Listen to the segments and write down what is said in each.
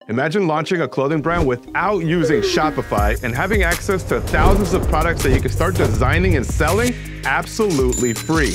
Imagine launching a clothing brand without using Shopify and having access to thousands of products that you can start designing and selling absolutely free.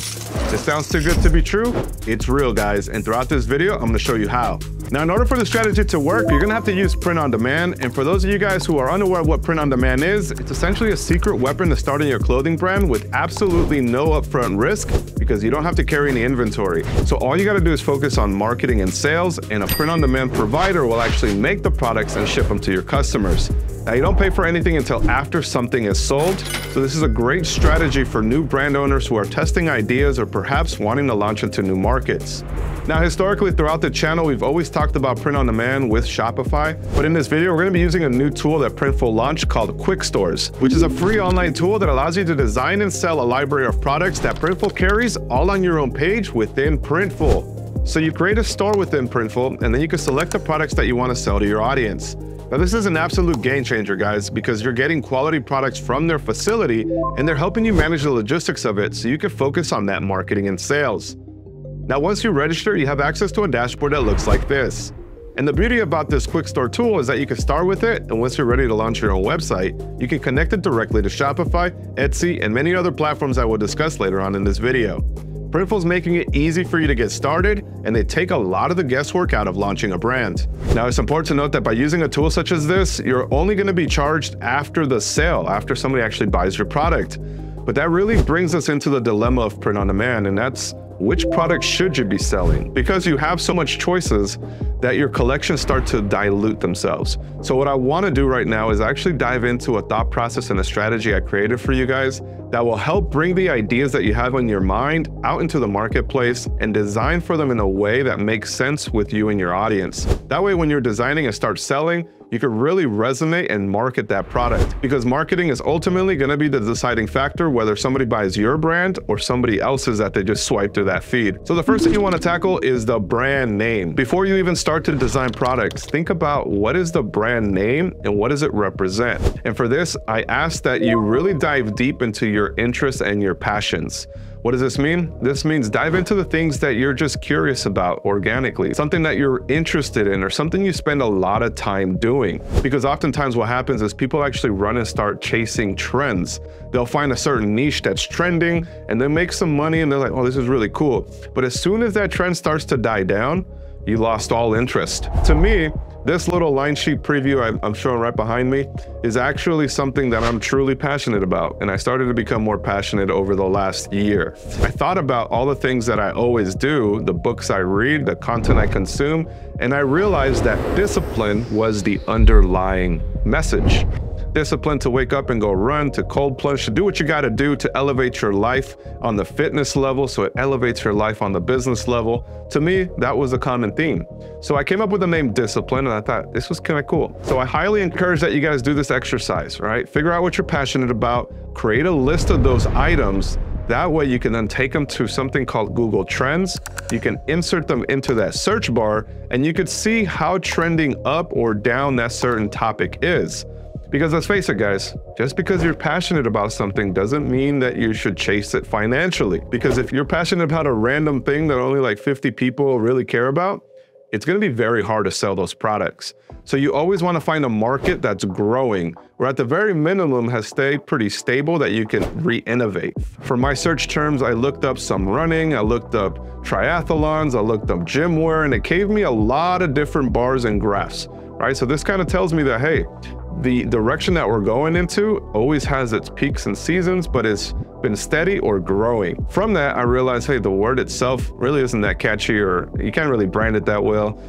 This sounds too good to be true? It's real, guys, and throughout this video, I'm gonna show you how. Now, in order for the strategy to work, you're gonna have to use print on demand. And for those of you guys who are unaware of what print on demand is, it's essentially a secret weapon to starting your clothing brand with absolutely no upfront risk because you don't have to carry any inventory. So all you gotta do is focus on marketing and sales, and a print on demand provider will actually make the products and ship them to your customers. Now, you don't pay for anything until after something is sold. So this is a great strategy for new brand owners who are testing ideas or perhaps wanting to launch into new markets. Now, historically, throughout the channel, we've always talked about print on demand with Shopify, but in this video, we're gonna be using a new tool that Printful launched called Quick Stores, which is a free online tool that allows you to design and sell a library of products that Printful carries all on your own page within Printful. So you create a store within Printful, and then you can select the products that you wanna sell to your audience. Now, this is an absolute game changer, guys, because you're getting quality products from their facility, and they're helping you manage the logistics of it so you can focus on that marketing and sales. Now, once you register, you have access to a dashboard that looks like this. And the beauty about this Quick Store tool is that you can start with it, and once you're ready to launch your own website, you can connect it directly to Shopify, Etsy, and many other platforms I will discuss later on in this video. Printful's making it easy for you to get started, and they take a lot of the guesswork out of launching a brand. Now, it's important to note that by using a tool such as this, you're only going to be charged after the sale, after somebody actually buys your product. But that really brings us into the dilemma of print on demand, and that's which product should you be selling? Because you have so much choices that your collections start to dilute themselves. So what I want to do right now is actually dive into a thought process and a strategy I created for you guys that will help bring the ideas that you have in your mind out into the marketplace and design for them in a way that makes sense with you and your audience. That way, when you're designing and start selling, you can really resonate and market that product, because marketing is ultimately going to be the deciding factor whether somebody buys your brand or somebody else's that they just swipe through that feed. So the first thing you want to tackle is the brand name. Before you even start to design products, think about what is the brand name and what does it represent. And for this, I ask that you really dive deep into your interests and your passions. What does this mean? This means dive into the things that you're just curious about organically, something that you're interested in or something you spend a lot of time doing. Because oftentimes what happens is people actually run and start chasing trends. They'll find a certain niche that's trending and then make some money and they're like, oh, this is really cool. But as soon as that trend starts to die down, you lost all interest. To me, this little line sheet preview I'm showing right behind me is actually something that I'm truly passionate about, and I started to become more passionate over the last year. I thought about all the things that I always do, the books I read, the content I consume, and I realized that discipline was the underlying message. Discipline to wake up and go run, to cold plunge, to do what you got to do to elevate your life on the fitness level so it elevates your life on the business level. To me, that was a common theme. So I came up with the name Discipline, and I thought this was kind of cool. So I highly encourage that you guys do this exercise, right? Figure out what you're passionate about, create a list of those items. That way you can then take them to something called Google Trends. You can insert them into that search bar, and you could see how trending up or down that certain topic is. Because let's face it, guys, just because you're passionate about something doesn't mean that you should chase it financially. Because if you're passionate about a random thing that only like 50 people really care about, it's going to be very hard to sell those products. So you always want to find a market that's growing, or at the very minimum has stayed pretty stable that you can re-innovate. For my search terms, I looked up some running, I looked up triathlons, I looked up gym wear, and it gave me a lot of different bars and graphs, right? So this kind of tells me that, hey, the direction that we're going into always has its peaks and seasons, but it's been steady or growing. From that, I realized, hey, the word itself really isn't that catchy, or you can't really brand it that well.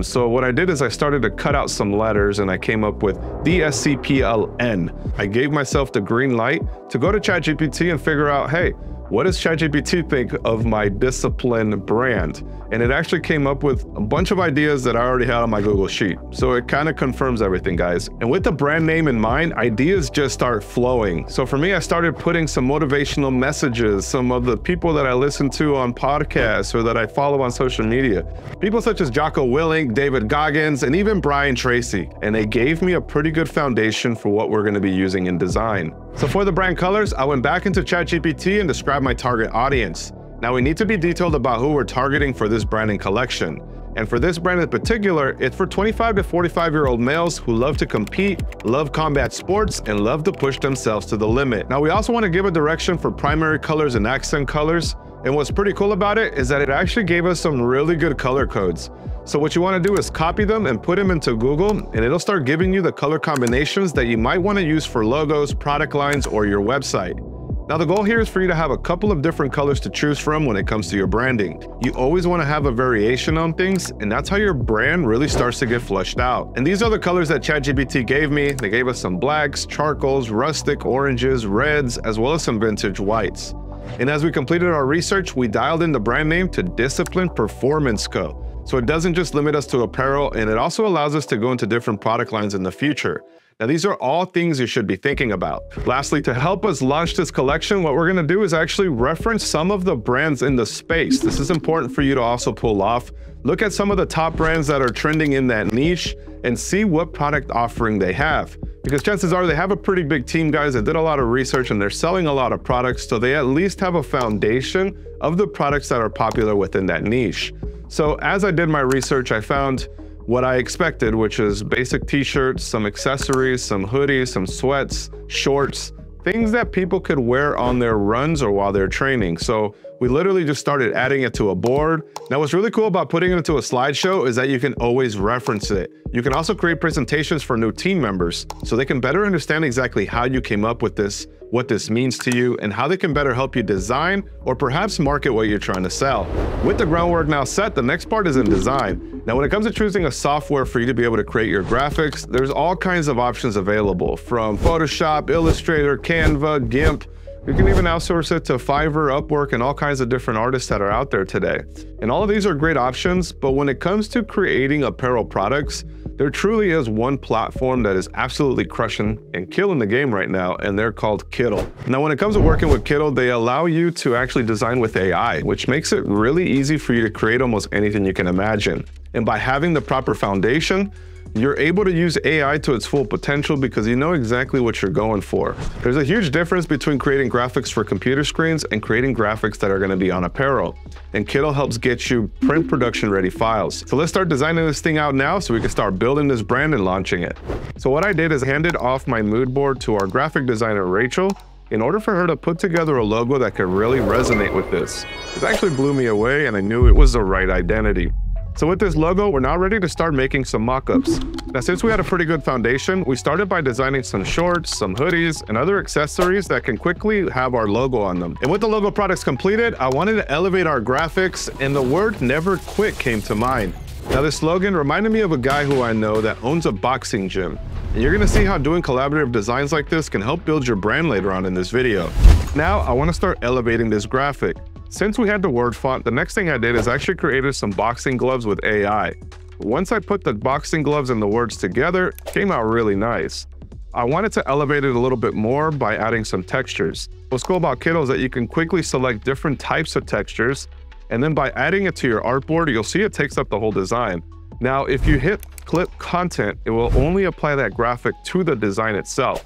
So what I did is I started to cut out some letters, and I came up with DSCPLN. I gave myself the green light to go to ChatGPT and figure out, hey, what does ChatGPT think of my Discipline brand? And it actually came up with a bunch of ideas that I already had on my Google Sheet. So it kind of confirms everything, guys. And with the brand name in mind, ideas just start flowing. So for me, I started putting some motivational messages, some of the people that I listen to on podcasts or that I follow on social media. People such as Jocko Willink, David Goggins, and even Brian Tracy. And they gave me a pretty good foundation for what we're going to be using in design. So for the brand colors, I went back into ChatGPT and described my target audience. Now we need to be detailed about who we're targeting for this branding collection. And for this brand in particular, it's for 25 to 45-year-old males who love to compete, love combat sports, and love to push themselves to the limit. Now, we also want to give a direction for primary colors and accent colors. And what's pretty cool about it is that it actually gave us some really good color codes. So what you want to do is copy them and put them into Google, and it'll start giving you the color combinations that you might want to use for logos, product lines, or your website. Now, the goal here is for you to have a couple of different colors to choose from when it comes to your branding. You always want to have a variation on things, and that's how your brand really starts to get flushed out. And these are the colors that ChatGPT gave me. They gave us some blacks, charcoals, rustic oranges, reds, as well as some vintage whites. And as we completed our research, we dialed in the brand name to Discipline Performance Co. So it doesn't just limit us to apparel, and it also allows us to go into different product lines in the future. Now, these are all things you should be thinking about. Lastly, to help us launch this collection, what we're gonna do is actually reference some of the brands in the space. This is important for you to also pull off. Look at some of the top brands that are trending in that niche and see what product offering they have. Because chances are they have a pretty big team, guys, that did a lot of research and they're selling a lot of products, so they at least have a foundation of the products that are popular within that niche. So as I did my research, I found what I expected, which is basic t-shirts, some accessories, some hoodies, some sweats, shorts, things that people could wear on their runs or while they're training. So we literally just started adding it to a board. Now, what's really cool about putting it into a slideshow is that you can always reference it. You can also create presentations for new team members so they can better understand exactly how you came up with this, what this means to you, and how they can better help you design or perhaps market what you're trying to sell. With the groundwork now set, the next part is in design. Now, when it comes to choosing a software for you to be able to create your graphics, there's all kinds of options available, from Photoshop, Illustrator, Canva, GIMP. You can even outsource it to Fiverr, Upwork, and all kinds of different artists that are out there today. And all of these are great options, but when it comes to creating apparel products, there truly is one platform that is absolutely crushing and killing the game right now, and they're called Kittl. Now, when it comes to working with Kittl, they allow you to actually design with AI, which makes it really easy for you to create almost anything you can imagine. And by having the proper foundation, you're able to use AI to its full potential because you know exactly what you're going for. There's a huge difference between creating graphics for computer screens and creating graphics that are going to be on apparel. And Kittl helps get you print production ready files. So let's start designing this thing out now so we can start building this brand and launching it. So what I did is handed off my mood board to our graphic designer, Rachel, in order for her to put together a logo that could really resonate with this. It actually blew me away, and I knew it was the right identity. So with this logo, we're now ready to start making some mock-ups. Now, since we had a pretty good foundation, we started by designing some shorts, some hoodies, and other accessories that can quickly have our logo on them. And with the logo products completed, I wanted to elevate our graphics, and the word "never quit" came to mind. Now, this slogan reminded me of a guy who I know that owns a boxing gym. And you're gonna see how doing collaborative designs like this can help build your brand later on in this video. Now, I wanna start elevating this graphic. Since we had the word font, the next thing I did is actually created some boxing gloves with AI. Once I put the boxing gloves and the words together, it came out really nice. I wanted to elevate it a little bit more by adding some textures. What's cool about Kittl is that you can quickly select different types of textures, and then by adding it to your artboard, you'll see it takes up the whole design. Now, if you hit clip content, it will only apply that graphic to the design itself.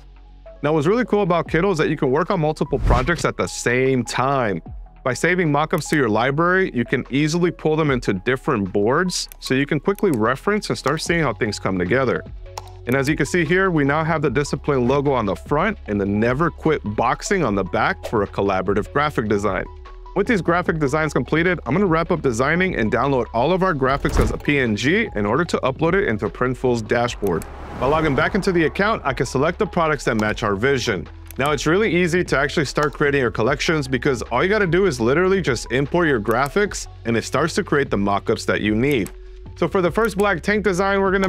Now, what's really cool about Kittl is that you can work on multiple projects at the same time. By saving mockups to your library, you can easily pull them into different boards so you can quickly reference and start seeing how things come together. And as you can see here, we now have the Discipline logo on the front and the Never Quit Boxing on the back for a collaborative graphic design. With these graphic designs completed, I'm going to wrap up designing and download all of our graphics as a PNG in order to upload it into Printful's dashboard. By logging back into the account, I can select the products that match our vision. Now, it's really easy to actually start creating your collections because all you got to do is literally just import your graphics and it starts to create the mockups that you need. So for the first black tank design we're going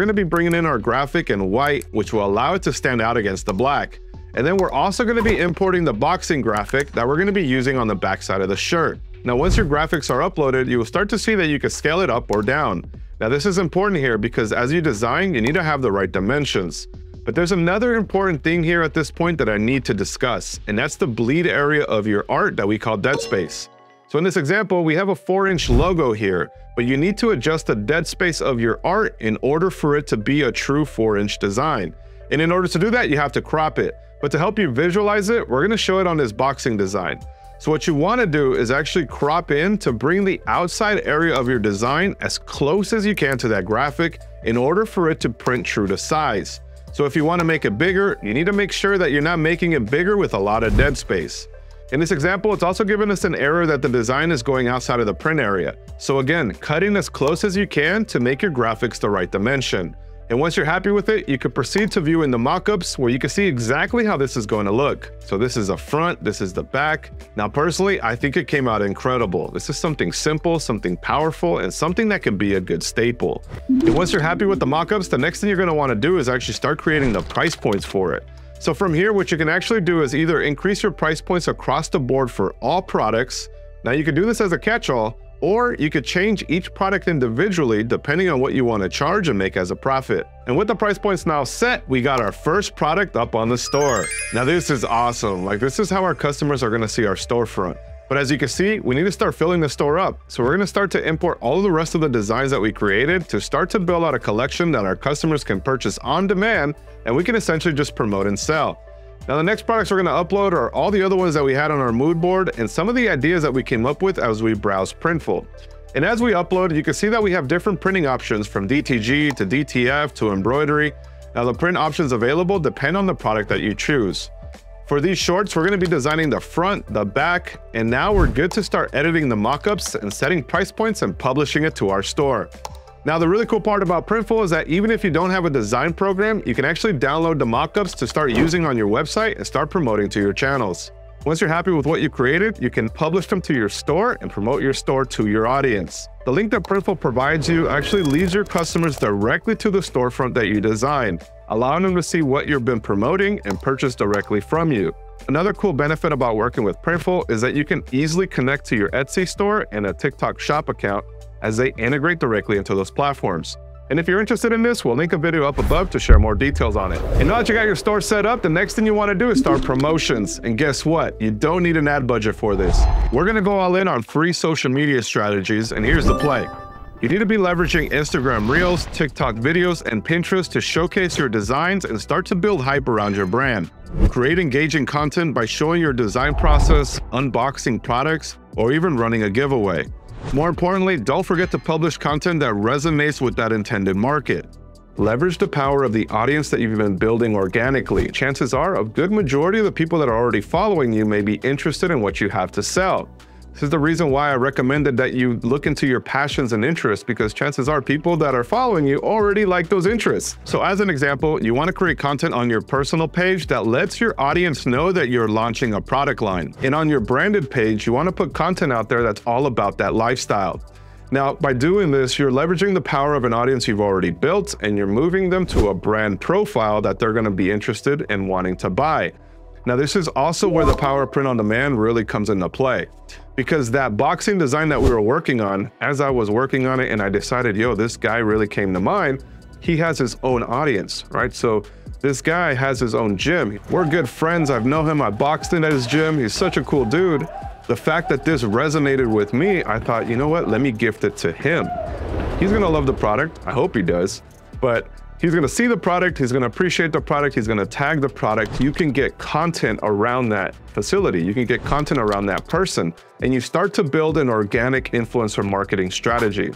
to be bringing in our graphic in white, which will allow it to stand out against the black. And then we're also going to be importing the boxing graphic that we're going to be using on the back side of the shirt. Now, once your graphics are uploaded, you will start to see that you can scale it up or down. Now, this is important here because as you design, you need to have the right dimensions. But there's another important thing here at this point that I need to discuss, and that's the bleed area of your art that we call dead space. So in this example, we have a 4-inch logo here, but you need to adjust the dead space of your art in order for it to be a true 4-inch design. And in order to do that, you have to crop it. But to help you visualize it, we're going to show it on this boxing design. So what you want to do is actually crop in to bring the outside area of your design as close as you can to that graphic in order for it to print true to size. So if you want to make it bigger, you need to make sure that you're not making it bigger with a lot of dead space. In this example, it's also giving us an error that the design is going outside of the print area. So again, cutting as close as you can to make your graphics the right dimension. And once you're happy with it, you can proceed to viewing the mockups where you can see exactly how this is going to look. So this is the front, this is the back. Now, personally, I think it came out incredible. This is something simple, something powerful, and something that can be a good staple. And once you're happy with the mockups, the next thing you're going to want to do is actually start creating the price points for it. So from here, what you can actually do is either increase your price points across the board for all products. Now you can do this as a catch-all, or you could change each product individually depending on what you want to charge and make as a profit. And with the price points now set, we got our first product up on the store. Now this is awesome. Like, this is how our customers are going to see our storefront. But as you can see, we need to start filling the store up. So we're going to start to import all of the rest of the designs that we created to start to build out a collection that our customers can purchase on demand, and we can essentially just promote and sell. Now, the next products we're going to upload are all the other ones that we had on our mood board and some of the ideas that we came up with as we browsed Printful. And as we upload, you can see that we have different printing options from DTG to DTF to embroidery. Now, the print options available depend on the product that you choose. For these shorts, we're going to be designing the front, the back, and now we're good to start editing the mockups and setting price points and publishing it to our store. Now, the really cool part about Printful is that even if you don't have a design program, you can actually download the mockups to start using on your website and start promoting to your channels. Once you're happy with what you created, you can publish them to your store and promote your store to your audience. The link that Printful provides you actually leads your customers directly to the storefront that you designed, allowing them to see what you've been promoting and purchase directly from you. Another cool benefit about working with Printful is that you can easily connect to your Etsy store and a TikTok shop account as they integrate directly into those platforms. And if you're interested in this, we'll link a video up above to share more details on it. And now that you got your store set up, the next thing you want to do is start promotions. And guess what? You don't need an ad budget for this. We're going to go all in on free social media strategies, and here's the play. You need to be leveraging Instagram Reels, TikTok videos, and Pinterest to showcase your designs and start to build hype around your brand. Create engaging content by showing your design process, unboxing products, or even running a giveaway. More importantly, don't forget to publish content that resonates with that intended market. Leverage the power of the audience that you've been building organically. Chances are a good majority of the people that are already following you may be interested in what you have to sell. This is the reason why I recommended that you look into your passions and interests, because chances are people that are following you already like those interests. So as an example, you want to create content on your personal page that lets your audience know that you're launching a product line. And on your branded page, you want to put content out there that's all about that lifestyle. Now, by doing this, you're leveraging the power of an audience you've already built, and you're moving them to a brand profile that they're going to be interested in wanting to buy. Now, this is also where the power of print on demand really comes into play, because that boxing design that we were working on, as I was working on it and I decided, yo, this guy really came to mind, he has his own audience, right? So this guy has his own gym. We're good friends. I've known him. I boxed in at his gym. He's such a cool dude. The fact that this resonated with me, I thought, you know what? Let me gift it to him. He's going to love the product. I hope he does. But he's going to see the product, he's going to appreciate the product, he's going to tag the product. You can get content around that facility. You can get content around that person, and you start to build an organic influencer marketing strategy.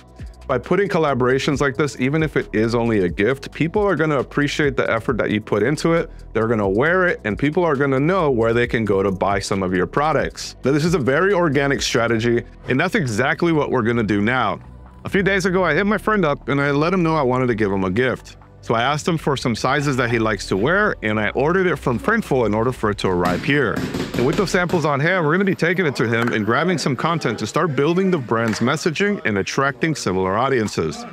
By putting collaborations like this, even if it is only a gift, people are going to appreciate the effort that you put into it. They're going to wear it, and people are going to know where they can go to buy some of your products. Now, this is a very organic strategy, and that's exactly what we're going to do now. A few days ago, I hit my friend up and I let him know I wanted to give him a gift. So I asked him for some sizes that he likes to wear, and I ordered it from Printful in order for it to arrive here. And with those samples on hand, we're going to be taking it to him and grabbing some content to start building the brand's messaging and attracting similar audiences.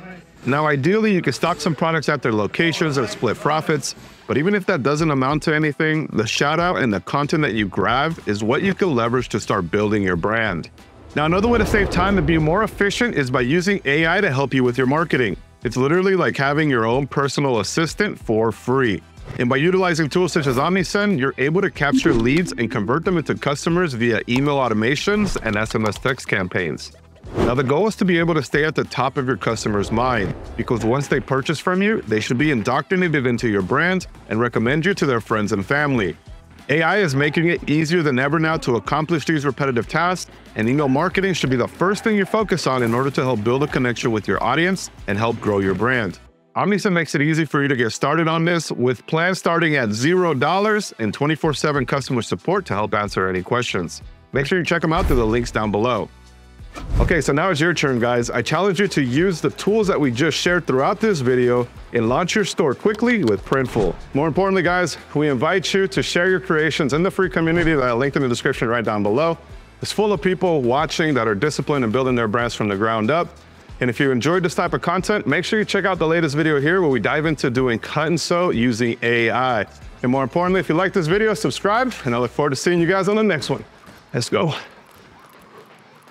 Now, ideally, you can stock some products at their locations and split profits, but even if that doesn't amount to anything, the shout out and the content that you grab is what you can leverage to start building your brand. Now, another way to save time and be more efficient is by using AI to help you with your marketing. It's literally like having your own personal assistant for free. And by utilizing tools such as OmniSend, you're able to capture leads and convert them into customers via email automations and SMS text campaigns. Now, the goal is to be able to stay at the top of your customer's mind, because once they purchase from you, they should be indoctrinated into your brand and recommend you to their friends and family. AI is making it easier than ever now to accomplish these repetitive tasks, and email marketing should be the first thing you focus on in order to help build a connection with your audience and help grow your brand. Omnisend makes it easy for you to get started on this with plans starting at $0 and 24/7 customer support to help answer any questions. Make sure you check them out through the links down below. Okay, so now it's your turn, guys. I challenge you to use the tools that we just shared throughout this video and launch your store quickly with Printful. More importantly, guys, we invite you to share your creations in the free community that I linked in the description right down below. It's full of people watching that are disciplined and building their brands from the ground up. And if you enjoyed this type of content, make sure you check out the latest video here where we dive into doing cut and sew using AI. And more importantly, if you like this video, subscribe, and I look forward to seeing you guys on the next one. Let's go.